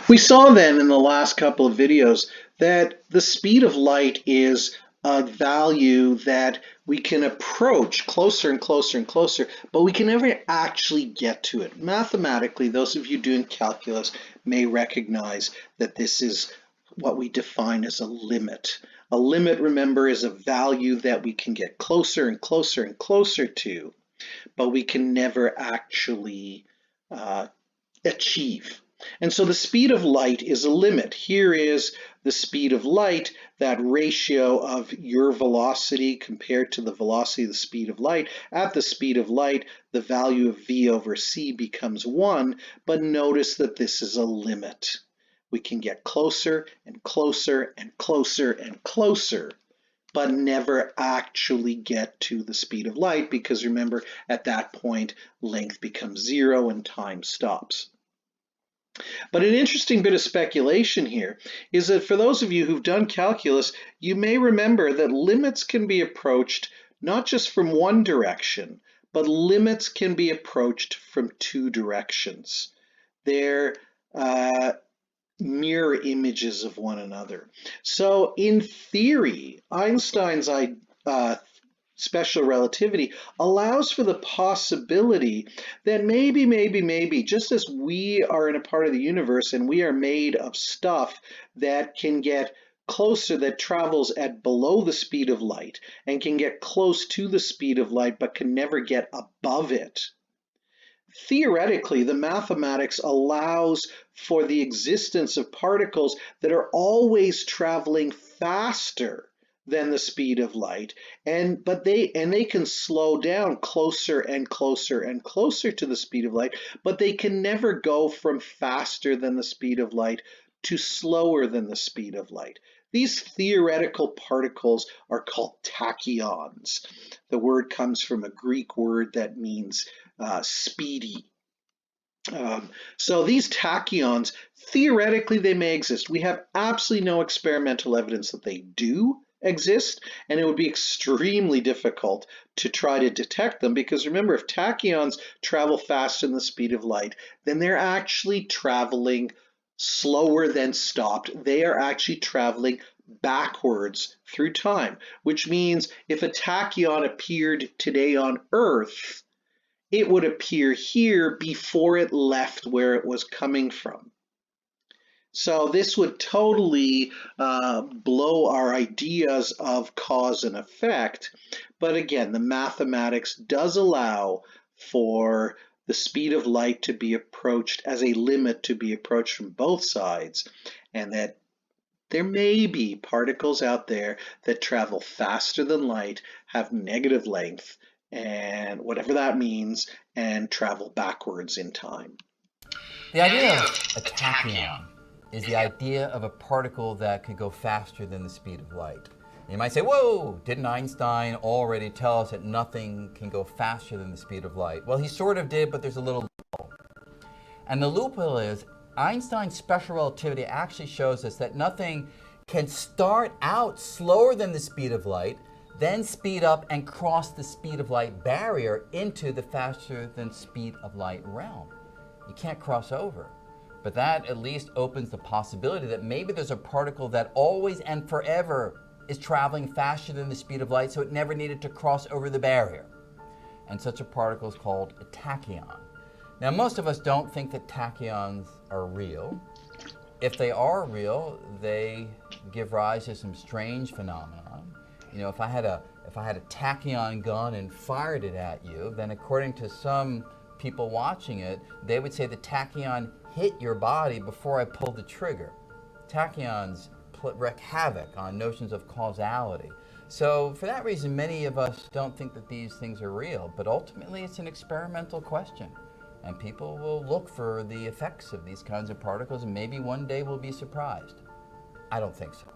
We saw then in the last couple of videos that the speed of light is a value that we can approach closer and closer and closer, but we can never actually get to it. Mathematically, those of you doing calculus may recognize that this is what we define as a limit. A limit, remember, is a value that we can get closer and closer and closer to, but we can never actually achieve. And so the speed of light is a limit. Here is the speed of light, that ratio of your velocity compared to the velocity of the speed of light. At the speed of light, the value of v over c becomes 1, but notice that this is a limit. We can get closer and closer and closer and closer, but never actually get to the speed of light, because remember, at that point, length becomes 0 and time stops. But an interesting bit of speculation here is that for those of you who've done calculus, you may remember that limits can be approached not just from one direction, but limits can be approached from two directions. They're mirror images of one another. So in theory, Einstein's special relativity allows for the possibility that maybe, just as we are in a part of the universe and we are made of stuff that can get closer, that travels at below the speed of light and can get close to the speed of light but can never get above it. Theoretically, the mathematics allows for the existence of particles that are always traveling faster than the speed of light, but they can slow down closer and closer and closer to the speed of light, but they can never go from faster than the speed of light to slower than the speed of light. These theoretical particles are called tachyons. The word comes from a Greek word that means speedy. So these tachyons, theoretically, they may exist. We have absolutely no experimental evidence that they do exist, and it would be extremely difficult to try to detect them, because remember, if tachyons travel faster than the speed of light, then they're actually traveling slower than stopped. They are actually traveling backwards through time, which means if a tachyon appeared today on Earth, it would appear here before it left where it was coming from. So this would totally blow our ideas of cause and effect. But again, the mathematics does allow for the speed of light to be approached as a limit, to be approached from both sides, and that there may be particles out there that travel faster than light, have negative length, and whatever that means, and travel backwards in time. The idea of a tachyon is the idea of a particle that could go faster than the speed of light. You might say, whoa, didn't Einstein already tell us that nothing can go faster than the speed of light? Well, he sort of did, but there's a little loophole. And the loophole is Einstein's special relativity actually shows us that nothing can start out slower than the speed of light, then speed up and cross the speed of light barrier into the faster than speed of light realm. You can't cross over. But that at least opens the possibility that maybe there's a particle that always and forever is traveling faster than the speed of light, so it never needed to cross over the barrier. And such a particle is called a tachyon. Now, most of us don't think that tachyons are real. If they are real, they give rise to some strange phenomenon. You know, if I had a tachyon gun and fired it at you, then according to some people watching it, they would say the tachyon hit your body before I pulled the trigger. Tachyons wreak havoc on notions of causality. So for that reason, many of us don't think that these things are real, but ultimately it's an experimental question. And people will look for the effects of these kinds of particles, and maybe one day we'll be surprised. I don't think so.